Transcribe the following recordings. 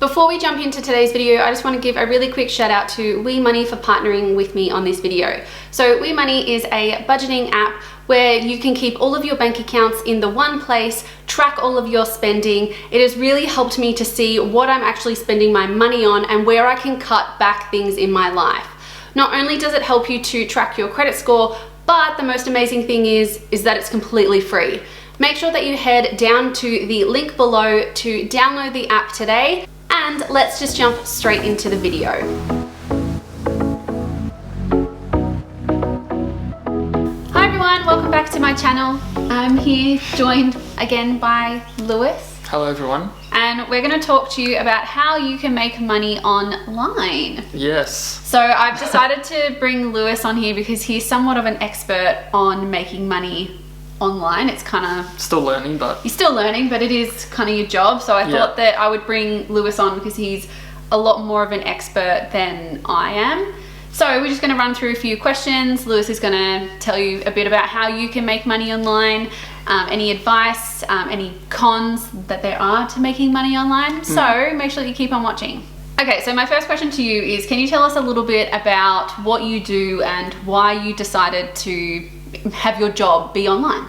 Before we jump into today's video, I just want to give a really quick shout out to WeMoney for partnering with me on this video. So WeMoney is a budgeting app where you can keep all of your bank accounts in the one place, track all of your spending. It has really helped me to see what I'm actually spending my money on and where I can cut back things in my life. Not only does it help you to track your credit score, but the most amazing thing is that it's completely free. Make sure that you head down to the link below to download the app today, and let's just jump straight into the video. Hi everyone, welcome back to my channel. I'm here joined again by Lewis. Hello everyone. And we're going to talk to you about how you can make money online. Yes. So I've decided to bring Lewis on here because he's somewhat of an expert on making money online. It's kind of... Still learning, but... You're still learning, but it is kind of your job. So I thought that I would bring Lewis on because he's a lot more of an expert than I am. So we're just going to run through a few questions. Lewis is going to tell you a bit about how you can make money online, any advice, any cons that there are to making money online. So make sure that you keep on watching. Okay, so my first question to you is, can you tell us a little bit about what you do and why you decided to have your job be online?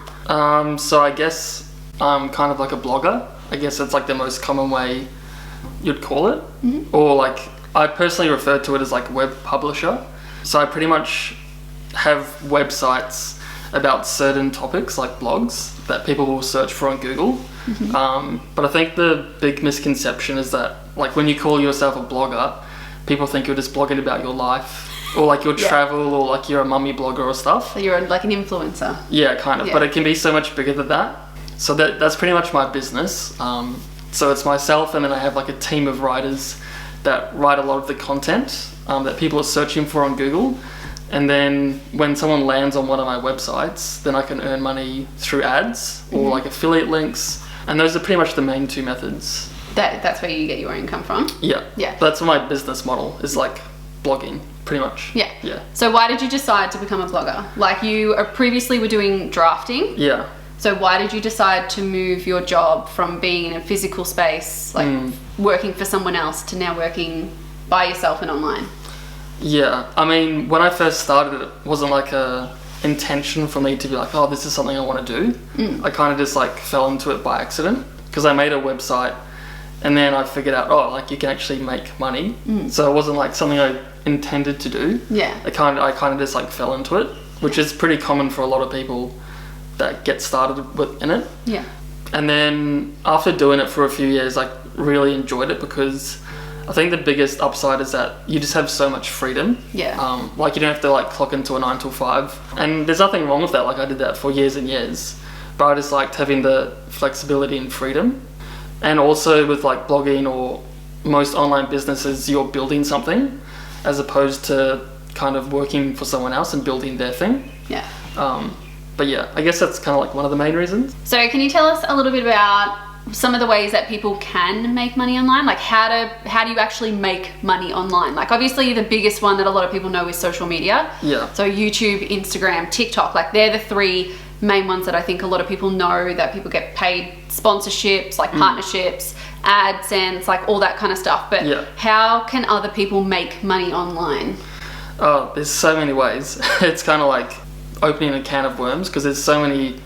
So I guess I'm kind of like a blogger. I guess that's like the most common way you'd call it. Or like, I personally refer to it as like web publisher. So I pretty much have websites about certain topics, like blogs, that people will search for on Google. But I think the big misconception is that like when you call yourself a blogger, people think you're just blogging about your life or like your travel or like you're a mummy blogger or stuff. So you're like an influencer. Yeah, kind of, but it can be so much bigger than that. So that's pretty much my business. So it's myself, and then I have like a team of writers that write a lot of the content that people are searching for on Google. And then when someone lands on one of my websites, then I can earn money through ads or like affiliate links. And those are pretty much the main two methods. That's where you get your income from? Yeah. Yeah. That's my business model, is like blogging, pretty much. Yeah. Yeah. So why did you decide to become a blogger? Like you previously were doing drafting. Yeah. So why did you decide to move your job from being in a physical space, like working for someone else, to now working by yourself and online? Yeah, I mean, when I first started, it wasn't like a intention for me to be like, oh, this is something I want to do. I kind of just like fell into it by accident because I made a website and then I figured out, oh, like you can actually make money. So it wasn't like something I intended to do. Yeah. I kind of just like fell into it, which is pretty common for a lot of people that get started in it. Yeah. And then after doing it for a few years, I really enjoyed it because I think the biggest upside is that you just have so much freedom. Yeah. Like you don't have to like clock into a 9 to 5. And there's nothing wrong with that. Like I did that for years and years. But I just liked having the flexibility and freedom. And also with like blogging or most online businesses, you're building something as opposed to kind of working for someone else and building their thing. Yeah. But yeah, I guess that's kind of like one of the main reasons. So can you tell us a little bit about some of the ways that people can make money online? Like how do you actually make money online? Like obviously the biggest one that a lot of people know is social media. Yeah. So YouTube, Instagram, TikTok, like they're the three main ones that I think a lot of people know, that people get paid sponsorships, like partnerships, AdSense, like all that kind of stuff. But how can other people make money online? Oh, there's so many ways. It's kind of like opening a can of worms because there's so many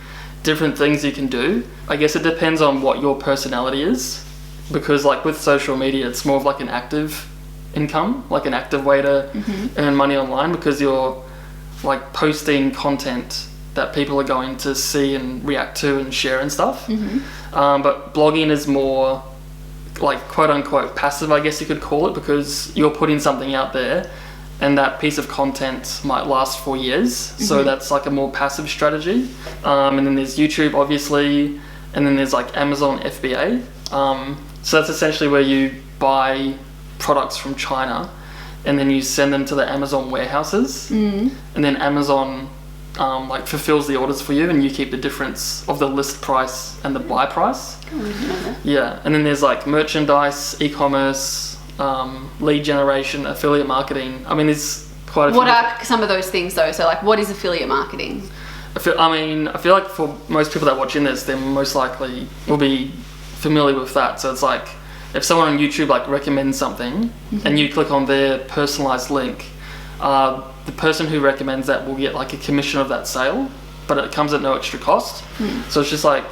different things you can do. I guess it depends on what your personality is, because like with social media, it's more of like an active income, like an active way to earn money online, because you're like posting content that people are going to see and react to and share and stuff. But blogging is more like quote unquote passive, I guess you could call it, because you're putting something out there and that piece of content might last for years. So that's like a more passive strategy. And then there's YouTube, obviously, and then there's like Amazon FBA. So that's essentially where you buy products from China and then you send them to the Amazon warehouses, and then Amazon like fulfills the orders for you, and you keep the difference of the list price and the buy price. Yeah, and then there's like merchandise, e-commerce, lead generation, affiliate marketing. I mean, there's quite a few. What are some of those things though? So like, what is affiliate marketing? I feel like for most people that watch in this, they most likely will be familiar with that. So it's like if someone on YouTube like recommends something and you click on their personalized link, the person who recommends that will get like a commission of that sale, but it comes at no extra cost. So it's just like,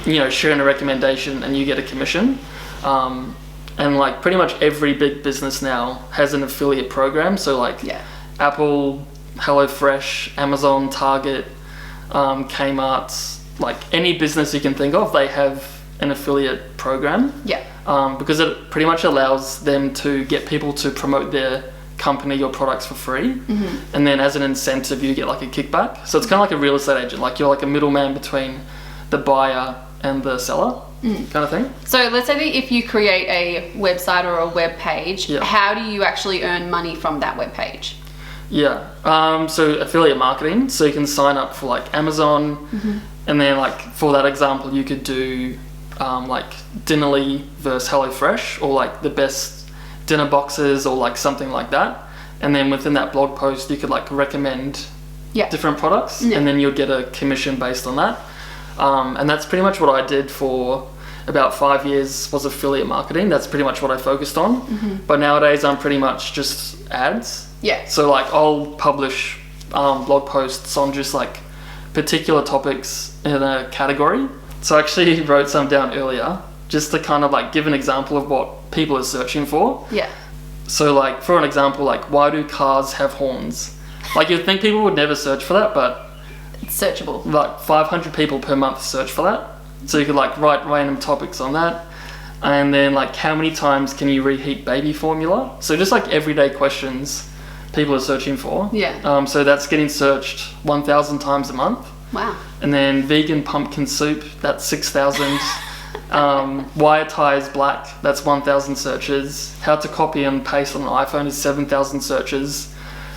you know, sharing a recommendation and you get a commission. And like pretty much every big business now has an affiliate program. So like Apple, HelloFresh, Amazon, Target, Kmart, like any business you can think of, they have an affiliate program. Because it pretty much allows them to get people to promote their company or products for free. And then as an incentive, you get like a kickback. So it's kind of like a real estate agent. Like you're like a middleman between the buyer and the seller. Kind of thing. So let's say that if you create a website or a web page, how do you actually earn money from that web page? So affiliate marketing. So you can sign up for like Amazon, and then like for that example, you could do like Dinnerly versus HelloFresh, or like the best dinner boxes, or like something like that. And then within that blog post, you could like recommend different products, and then you'll get a commission based on that. And that's pretty much what I did for about 5 years, was affiliate marketing. That's pretty much what I focused on. But nowadays I'm pretty much just ads. So like I'll publish blog posts on just like particular topics in a category. So I actually wrote some down earlier just to kind of like give an example of what people are searching for. So like for an example, like why do cars have horns? Like you'd think people would never search for that, but it's searchable. Like 500 people per month search for that. So you could like write random topics on that. And then like how many times can you reheat baby formula? So just like everyday questions people are searching for. So that's getting searched 1,000 times a month. Wow. And then vegan pumpkin soup, that's 6,000. Wire tie is black, that's 1,000 searches. How to copy and paste on an iPhone is 7,000 searches.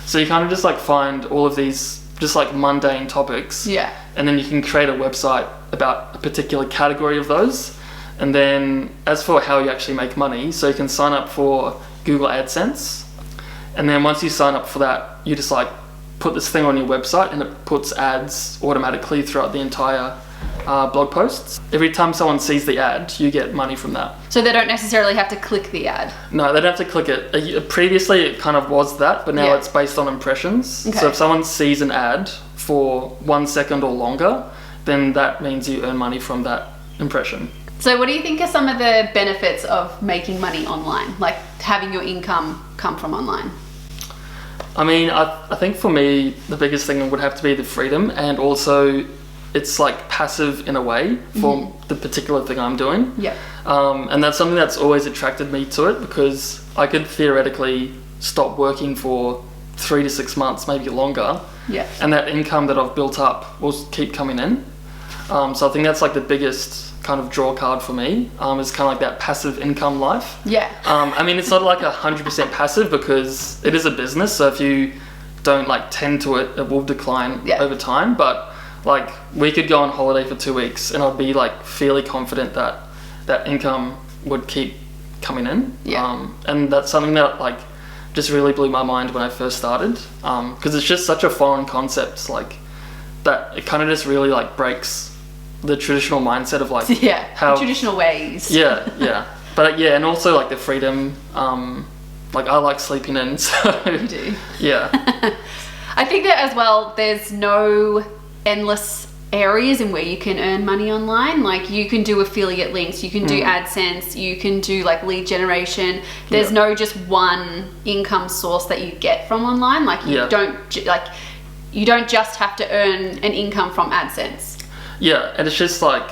So you kind of just like find all of these just like mundane topics. And then you can create a website about a particular category of those. And then as for how you actually make money, so you can sign up for Google AdSense. And then once you sign up for that, you just like put this thing on your website and it puts ads automatically throughout the entire blog posts. Every time someone sees the ad, you get money from that. So they don't necessarily have to click the ad? No, they don't have to click it. Previously it kind of was that, but now it's based on impressions. So if someone sees an ad for 1 second or longer, then that means you earn money from that impression. So what do you think are some of the benefits of making money online? Like having your income come from online? I mean, I think for me, the biggest thing would have to be the freedom, and also it's like passive in a way for the particular thing I'm doing. And that's something that's always attracted me to it, because I could theoretically stop working for 3 to 6 months, maybe longer. And that income that I've built up will keep coming in. So I think that's like the biggest kind of draw card for me, is kind of like that passive income life. I mean, it's not like 100% passive, because it is a business, so if you don't like tend to it, it will decline over time. But like we could go on holiday for 2 weeks and I'd be like fairly confident that that income would keep coming in. And that's something that like just really blew my mind when I first started, because it's just such a foreign concept, like that it kind of just really like breaks the traditional mindset of like how the traditional ways. But and also like the freedom, like I like sleeping in, so you do. I think that as well, there's no endless areas in where you can earn money online. Like you can do affiliate links, you can do AdSense, you can do like lead generation. There's no just one income source that you get from online. Like you don't just have to earn an income from AdSense. And it's just like,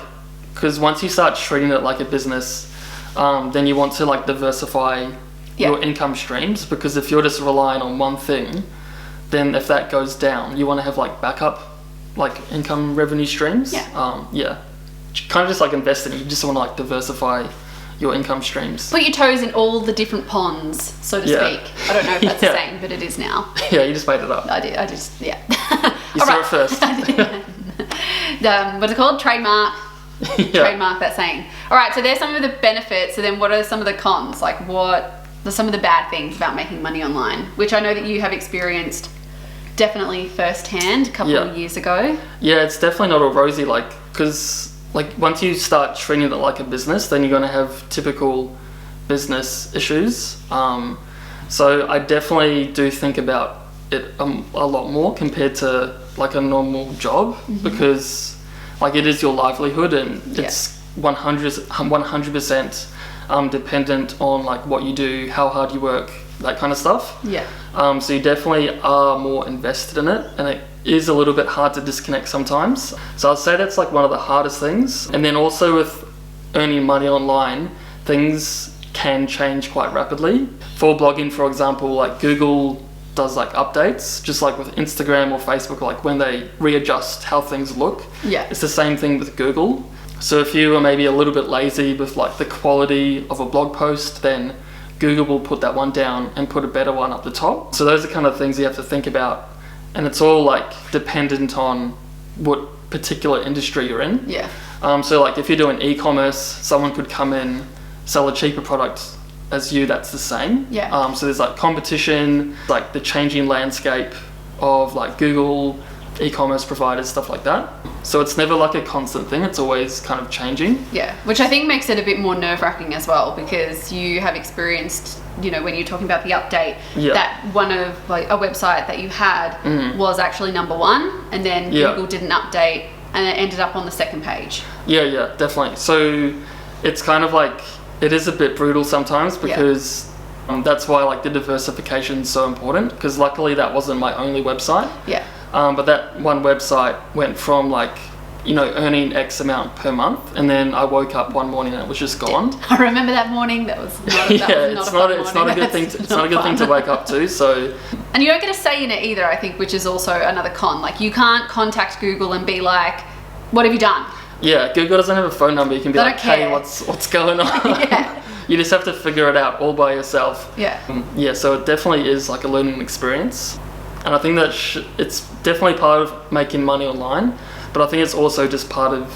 because once you start treating it like a business, then you want to like diversify your income streams, because if you're just relying on one thing, then if that goes down, you want to have like backup like income revenue streams. Kind of just like investing, you just want to like diversify your income streams. Put your toes in all the different ponds, so to speak. I don't know if that's the saying, but it is now. You just made it up. I just you saw it first. What's it called? Trademark. Trademark that saying. All right, so there's some of the benefits. So then what are some of the cons? Like what are some of the bad things about making money online, which I know that you have experienced definitely firsthand a couple of years ago? It's definitely not all rosy, like, because like once you start treating it like a business, then you're going to have typical business issues. So I definitely do think about it a lot more compared to like a normal job, because like it is your livelihood, and it's 100% dependent on like what you do, how hard you work, that kind of stuff. So you definitely are more invested in it, and it is a little bit hard to disconnect sometimes. So I'd say that's like one of the hardest things. And then also with earning money online, things can change quite rapidly. For blogging, for example, like Google does like updates, just like with Instagram or Facebook, like when they readjust how things look. It's the same thing with Google. So if you are maybe a little bit lazy with like the quality of a blog post, then Google will put that one down and put a better one up the top. So those are kind of things you have to think about, and it's all like dependent on what particular industry you're in. So like if you're doing e-commerce, someone could come in, sell a cheaper product as you, that's the same. So there's like competition, like the changing landscape of like Google, e-commerce providers, stuff like that. So it's never like a constant thing, it's always kind of changing. Which I think makes it a bit more nerve-wracking as well, because you have experienced, you know, when you're talking about the update, that one of like a website that you had was actually number one, and then Google didn't update and it ended up on the second page. Definitely. So it's kind of like, it is a bit brutal sometimes, because that's why like the diversification is so important, because luckily that wasn't my only website. But that one website went from like, you know, earning X amount per month, and then I woke up one morning and it was just gone. I remember that morning. That was not, it's not a good thing. It's not a good thing to wake up to. So, and you don't get a say in it either, I think, which is also another con. Like you can't contact Google and be like, "What have you done?" Google doesn't have a phone number. You can be like, "Hey, what's going on?" You just have to figure it out all by yourself. So it definitely is like a learning experience. And I think that it's definitely part of making money online, but I think it's also just part of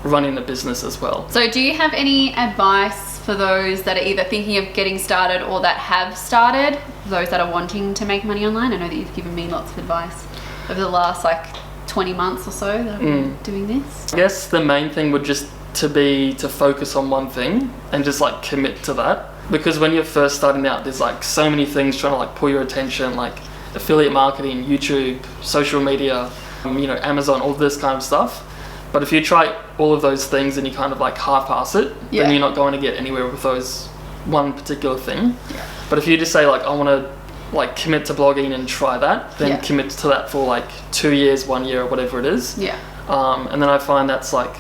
running a business as well. So do you have any advice for those that are either thinking of getting started or that have started, those that are wanting to make money online? I know that you've given me lots of advice over the last like 20 months or so that I've been doing this. I guess the main thing would just to focus on one thing and just like commit to that. Because when you're first starting out, there's like so many things trying to like pull your attention, like affiliate marketing, YouTube, social media, you know, Amazon, all this kind of stuff. But if you try all of those things and you kind of like half-ass it, then you're not going to get anywhere with those one particular thing. But if you just say like, I want to like commit to blogging and try that, then commit to that for like 2 years, 1 year, or whatever it is. And then I find that's like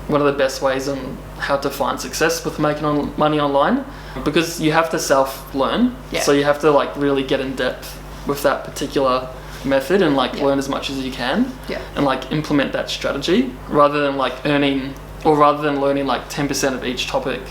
one of the best ways on how to find success with making money online, because you have to self-learn. So you have to like really get in depth with that particular method and like learn as much as you can and like implement that strategy, rather than learning like 10% of each topic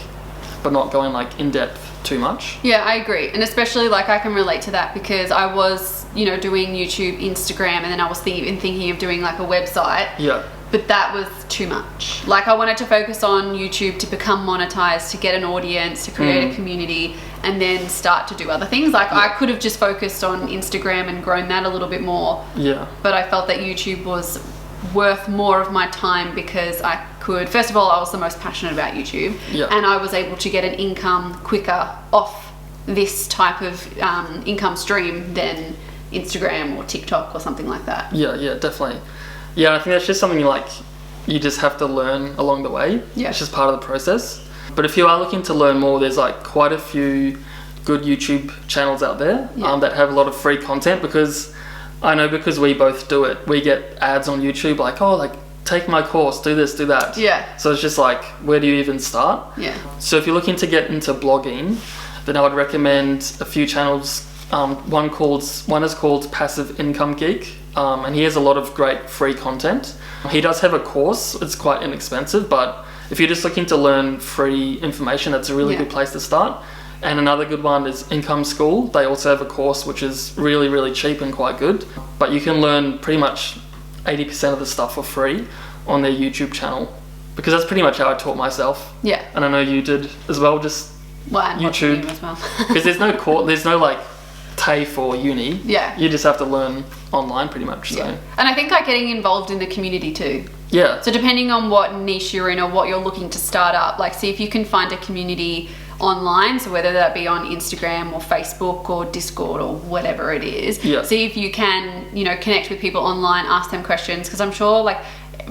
but not going like in depth too much. I agree. And especially like I can relate to that, because I was, you know, doing YouTube, Instagram, and then I was thinking of doing like a website. But that was too much. Like I wanted to focus on YouTube to become monetized, to get an audience, to create a community, and then start to do other things. Like I could have just focused on Instagram and grown that a little bit more. But I felt that YouTube was worth more of my time, because I could, first of all, I was the most passionate about YouTube, and I was able to get an income quicker off this type of income stream than Instagram or TikTok or something like that. Definitely. I think that's just something you just have to learn along the way. It's just part of the process. But if you are looking to learn more, there's like quite a few good YouTube channels out there that have a lot of free content, because I know, because we both do it, we get ads on YouTube like, oh, like take my course, do this, do that. So it's just like, where do you even start? So if you're looking to get into blogging, then I would recommend a few channels. One is called Passive Income Geek, and he has a lot of great free content. He does have a course. It's quite inexpensive, but if you're just looking to learn free information, that's a really good place to start. And another good one is Income School. They also have a course which is really, really cheap and quite good, but you can learn pretty much 80% of the stuff for free on their YouTube channel, because that's pretty much how I taught myself. And I know you did as well, just YouTube. As well. Because there's no like pay for uni. Yeah. You just have to learn online pretty much. So. Yeah. And I think like getting involved in the community too. Yeah. So depending on what niche you're in or what you're looking to start up, like see if you can find a community online, so whether that be on Instagram or Facebook or Discord or whatever it is. Yeah. See if you can, you know, connect with people online, ask them questions, because I'm sure like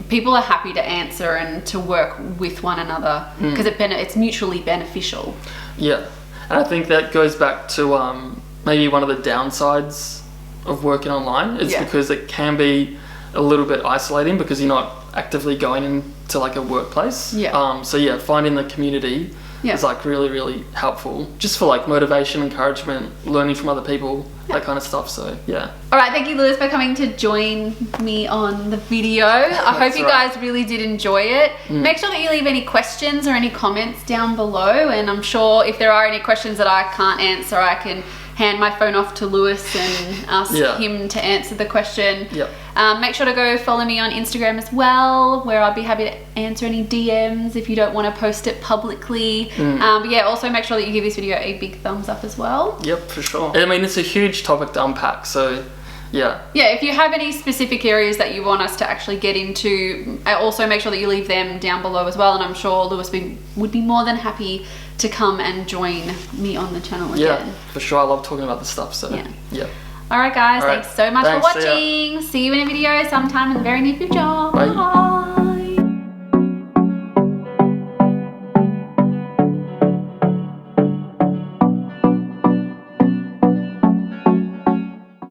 people are happy to answer and to work with one another because it's mutually beneficial. Yeah. And I think that goes back to maybe one of the downsides of working online. It's because it can be a little bit isolating because you're not actively going into like a workplace. Yeah. So yeah, finding the community is like really, really helpful just for like motivation, encouragement, learning from other people, that kind of stuff. So yeah. All right, thank you, Lewis, for coming to join me on the video. I hope you guys really did enjoy it. Make sure that you leave any questions or any comments down below, and I'm sure if there are any questions that I can't answer, I can hand my phone off to Lewis and ask him to answer the question. Yep. Make sure to go follow me on Instagram as well, where I'll be happy to answer any DMs if you don't want to post it publicly. But yeah, also make sure that you give this video a big thumbs up as well. Yep, for sure. I mean, it's a huge topic to unpack, so yeah. Yeah, if you have any specific areas that you want us to actually get into, also make sure that you leave them down below as well, and I'm sure Lewis would be more than happy to come and join me on the channel again. Yeah, for sure. I love talking about this stuff, so yeah. All right, guys, thanks so much for watching. See you in a video sometime in the very near future. Bye.